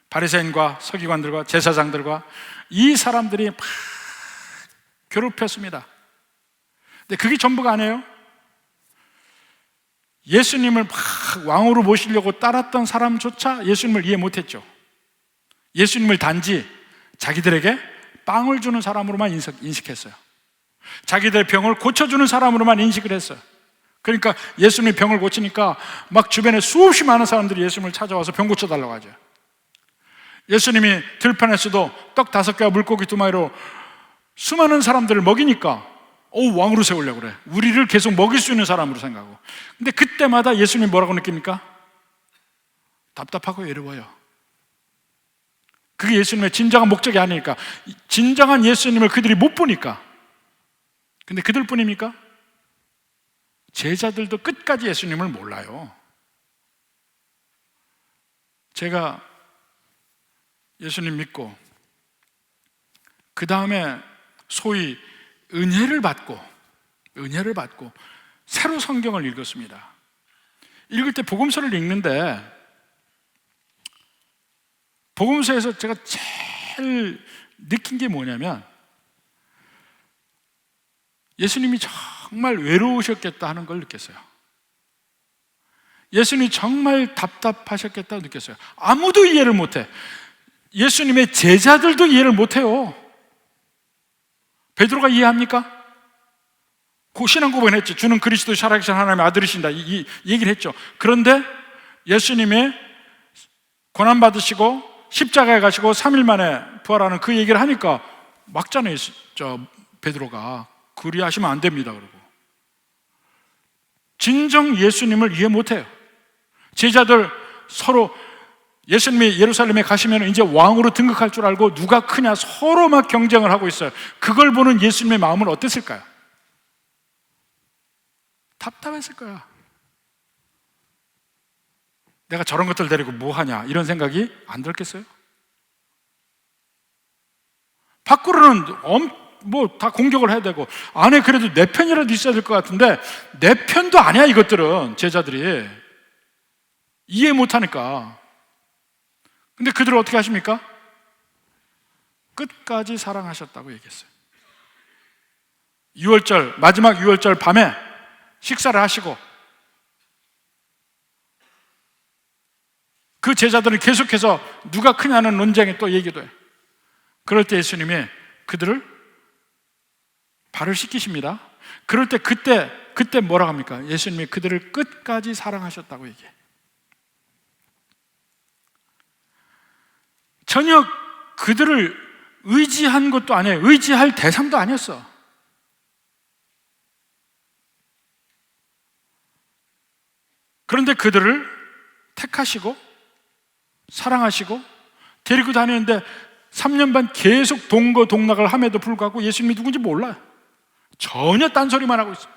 바리새인과 서기관들과 제사장들과 이 사람들이 막 괴롭혔습니다. 근데 그게 전부가 아니에요. 예수님을 막 왕으로 모시려고 따랐던 사람조차 예수님을 이해 못했죠. 예수님을 단지 자기들에게 빵을 주는 사람으로만 인식했어요. 자기들의 병을 고쳐주는 사람으로만 인식을 했어요. 그러니까 예수님이 병을 고치니까 막 주변에 수없이 많은 사람들이 예수님을 찾아와서 병 고쳐달라고 하죠. 예수님이 들판에서도 떡 5개와 물고기 2마리로 수많은 사람들을 먹이니까 왕으로 세우려고 그래. 우리를 계속 먹일 수 있는 사람으로 생각하고. 근데 그때마다 예수님이 뭐라고 느낍니까? 답답하고 외로워요. 그게 예수님의 진정한 목적이 아니니까. 진정한 예수님을 그들이 못 보니까. 근데 그들뿐입니까? 제자들도 끝까지 예수님을 몰라요. 제가 예수님 믿고 그 다음에 소위 은혜를 받고 새로 성경을 읽었습니다. 읽을 때 복음서를 읽는데 복음서에서 제가 제일 느낀 게 뭐냐면 예수님이 정말 외로우셨겠다 하는 걸 느꼈어요. 예수님이 정말 답답하셨겠다고 느꼈어요. 아무도 이해를 못해. 예수님의 제자들도 이해를 못해요. 베드로가 이해합니까? 그 신앙고백을 했죠. 주는 그리스도 살아계신 하나님의 아들이신다 이 얘기를 했죠. 그런데 예수님의 고난받으시고 십자가에 가시고 3일 만에 부활하는 그 얘기를 하니까 막잖아요. 베드로가 그리하시면 안 됩니다 그러고. 진정 예수님을 이해 못해요. 제자들 서로 예수님이 예루살렘에 가시면 이제 왕으로 등극할 줄 알고 누가 크냐 서로 막 경쟁을 하고 있어요. 그걸 보는 예수님의 마음은 어땠을까요? 답답했을 거야. 내가 저런 것들 데리고 뭐 하냐 이런 생각이 안 들겠어요? 밖으로는 뭐 다 공격을 해야 되고 안에 그래도 내 편이라도 있어야 될 것 같은데 내 편도 아니야. 이것들은 제자들이 이해 못하니까. 근데 그들을 어떻게 하십니까? 끝까지 사랑하셨다고 얘기했어요. 마지막 6월절 밤에 식사를 하시고 그 제자들은 계속해서 누가 크냐는 논쟁에 또 얘기도 해요. 그럴 때 예수님이 그들을 발을 씻기십니다. 그럴 때 그때 뭐라고 합니까? 예수님이 그들을 끝까지 사랑하셨다고 얘기해. 전혀 그들을 의지한 것도 아니에요. 의지할 대상도 아니었어. 그런데 그들을 택하시고 사랑하시고 데리고 다니는데 3년 반 계속 동거동락을 함에도 불구하고 예수님이 누군지 몰라요. 전혀 딴소리만 하고 있어요.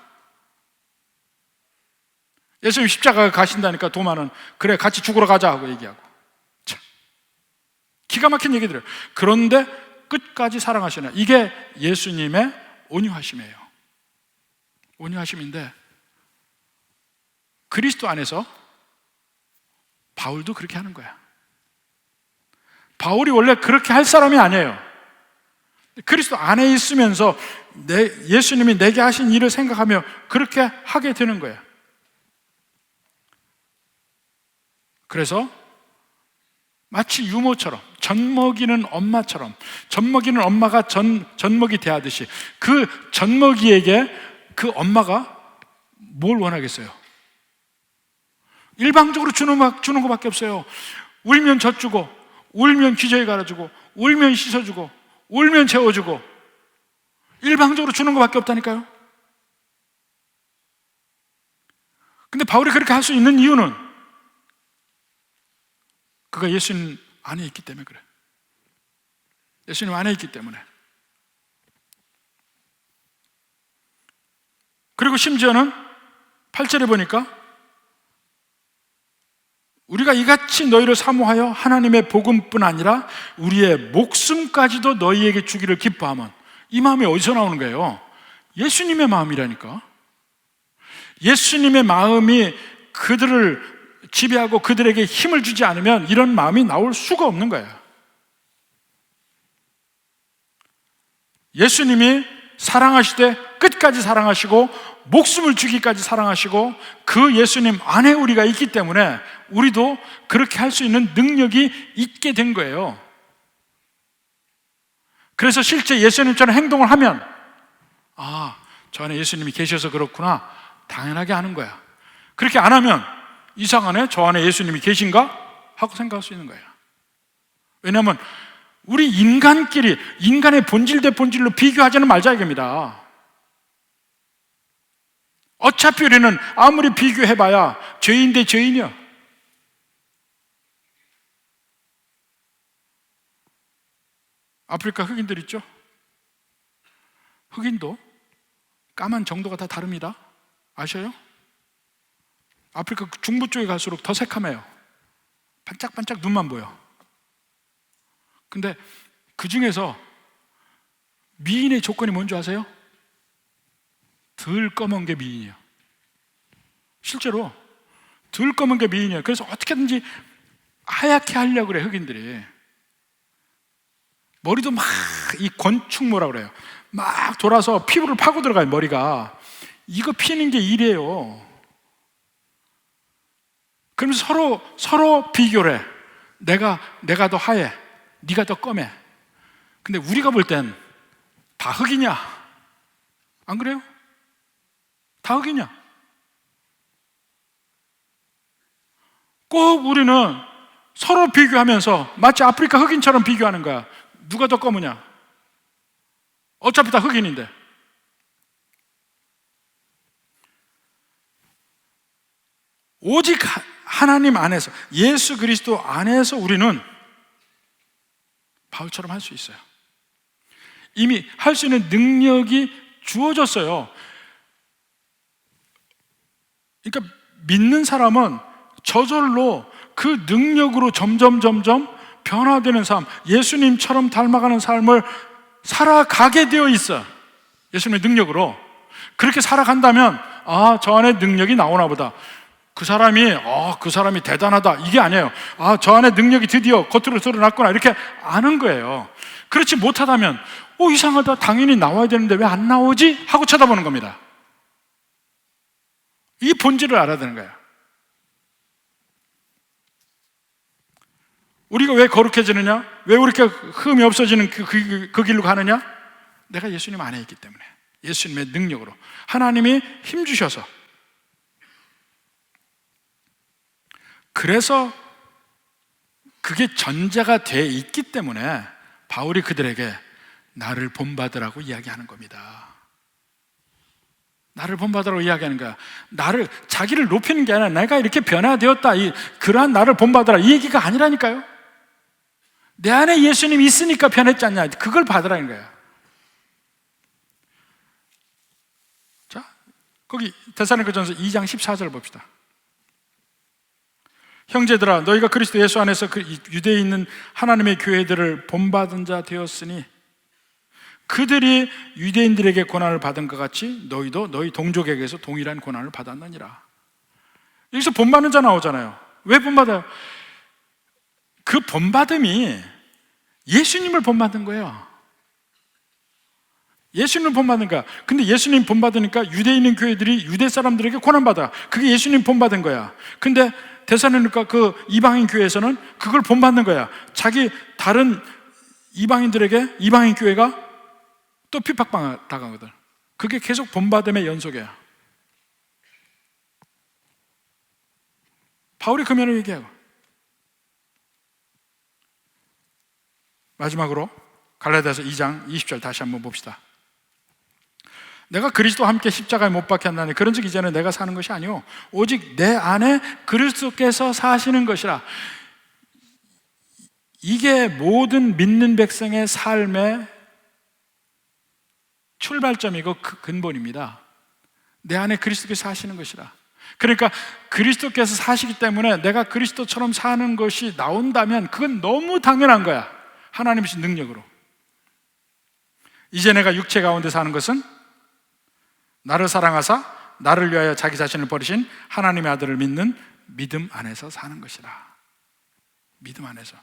예수님 십자가에 가신다니까 도마는 그래 같이 죽으러 가자 하고 얘기하고. 참, 기가 막힌 얘기들이에요. 그런데 끝까지 사랑하시네. 이게 예수님의 온유하심이에요. 온유하심인데 그리스도 안에서 바울도 그렇게 하는 거야. 바울이 원래 그렇게 할 사람이 아니에요. 그리스도 안에 있으면서 예수님이 내게 하신 일을 생각하며 그렇게 하게 되는 거예요. 그래서 마치 유모처럼 젖먹이는 엄마처럼 젖먹이는 엄마가 젖먹이 대하듯이 그 젖먹이에게 그 엄마가 뭘 원하겠어요? 일방적으로 주는 것밖에 없어요. 울면 젖주고 울면 기저에 갈아주고 울면 씻어주고 울면 재워주고 일방적으로 주는 것밖에 없다니까요. 근데 바울이 그렇게 할 수 있는 이유는 그가 예수님 안에 있기 때문에 그래. 예수님 안에 있기 때문에. 그리고 심지어는 8절에 보니까 우리가 이같이 너희를 사모하여 하나님의 복음뿐 아니라 우리의 목숨까지도 너희에게 주기를 기뻐하면, 이 마음이 어디서 나오는 거예요? 예수님의 마음이라니까. 예수님의 마음이 그들을 지배하고 그들에게 힘을 주지 않으면 이런 마음이 나올 수가 없는 거예요. 예수님이 사랑하시되 끝까지 사랑하시고 목숨을 주기까지 사랑하시고 그 예수님 안에 우리가 있기 때문에 우리도 그렇게 할 수 있는 능력이 있게 된 거예요. 그래서 실제 예수님처럼 행동을 하면 저 안에 예수님이 계셔서 그렇구나, 당연하게 하는 거야. 그렇게 안 하면 이상하네, 저 안에 예수님이 계신가? 하고 생각할 수 있는 거야. 왜냐하면 우리 인간끼리 인간의 본질 대 본질로 비교하지는 말자 이겁니다. 어차피 우리는 아무리 비교해봐야 죄인 대 죄인이야. 아프리카 흑인들 있죠? 흑인도 까만 정도가 다 다릅니다. 아셔요? 아프리카 중부 쪽에 갈수록 더 새카매요. 반짝반짝 눈만 보여. 근데 그 중에서 미인의 조건이 뭔지 아세요? 덜 검은 게 미인이에요. 실제로 덜 검은 게 미인이에요. 그래서 어떻게든지 하얗게 하려고 그래, 흑인들이. 머리도 막 이 건축모라고 그래요. 막 돌아서 피부를 파고 들어가요, 머리가. 이거 피는 게 일이에요. 그러면서 서로 비교를 해. 내가 더 하얘, 네가 더 검해. 근데 우리가 볼 땐 다 흑이냐? 안 그래요? 다 흑이냐? 꼭 우리는 서로 비교하면서 마치 아프리카 흑인처럼 비교하는 거야. 누가 더 검으냐? 어차피 다 흑인인데. 오직 하나님 안에서, 예수 그리스도 안에서 우리는 바울처럼 할 수 있어요. 이미 할 수 있는 능력이 주어졌어요. 그러니까 믿는 사람은 저절로 그 능력으로 점점 변화되는 삶, 예수님처럼 닮아가는 삶을 살아가게 되어 있어. 예수님의 능력으로. 그렇게 살아간다면 저 안에 능력이 나오나 보다. 그 사람이 대단하다, 이게 아니에요. 저 안에 능력이 드디어 겉으로 드러났구나, 이렇게 아는 거예요. 그렇지 못하다면 이상하다, 당연히 나와야 되는데 왜 안 나오지? 하고 쳐다보는 겁니다. 이 본질을 알아야 되는 거예요. 우리가 왜 거룩해지느냐? 왜 이렇게 흠이 없어지는 그 길로 가느냐? 내가 예수님 안에 있기 때문에, 예수님의 능력으로, 하나님이 힘 주셔서. 그래서 그게 전제가 돼 있기 때문에 바울이 그들에게 나를 본받으라고 이야기하는 겁니다. 나를 본받으라고 이야기하는 거야. 자기를 높이는 게 아니라 내가 이렇게 변화되었다, 그러한 나를 본받으라, 이 얘기가 아니라니까요. 내 안에 예수님이 있으니까 변했지 않냐, 그걸 받으라는 거야. 자, 거기 데살로니가전서 2장 14절 봅시다. 형제들아, 너희가 그리스도 예수 안에서 그 유대에 있는 하나님의 교회들을 본받은 자 되었으니 그들이 유대인들에게 고난을 받은 것 같이 너희도 너희 동족에게서 동일한 고난을 받았느니라. 여기서 본받는 자 나오잖아요. 왜 본받아요? 그 본받음이 예수님을 본받은 거예요. 예수님을 본받는 거야. 근데 예수님 본받으니까 유대에 있는 교회들이 유대 사람들에게 고난받아. 그게 예수님 본받은 거야. 근데 데살로니가 그 이방인 교회에서는 그걸 본받는 거야. 자기 다른 이방인들에게, 이방인 교회가 또 핍박당하거든. 그게 계속 본받음의 연속이야. 바울이 그 면을 얘기하고, 마지막으로 갈라디아서 2장 20절 다시 한번 봅시다. 내가 그리스도와 함께 십자가에 못 박혀 한다니 그런 즉 이제는 내가 사는 것이 아니오 오직 내 안에 그리스도께서 사시는 것이라. 이게 모든 믿는 백성의 삶의 출발점이고 그 근본입니다. 내 안에 그리스도께서 사시는 것이라. 그러니까 그리스도께서 사시기 때문에 내가 그리스도처럼 사는 것이 나온다면 그건 너무 당연한 거야. 하나님의 능력으로. 이제 내가 육체 가운데 사는 것은 나를 사랑하사 나를 위하여 자기 자신을 버리신 하나님의 아들을 믿는 믿음 안에서 사는 것이라. 믿음 안에서.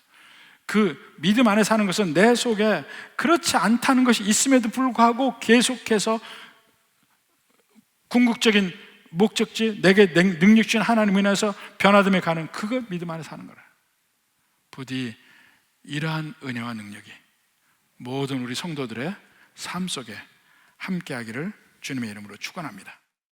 그 믿음 안에 사는 것은 내 속에 그렇지 않다는 것이 있음에도 불구하고 계속해서 궁극적인 목적지, 내게 능력 주신 하나님 인해서 변화됨에 가는 그거 믿음 안에 사는 거라. 부디 이러한 은혜와 능력이 모든 우리 성도들의 삶 속에 함께하기를 주님의 이름으로 축원합니다.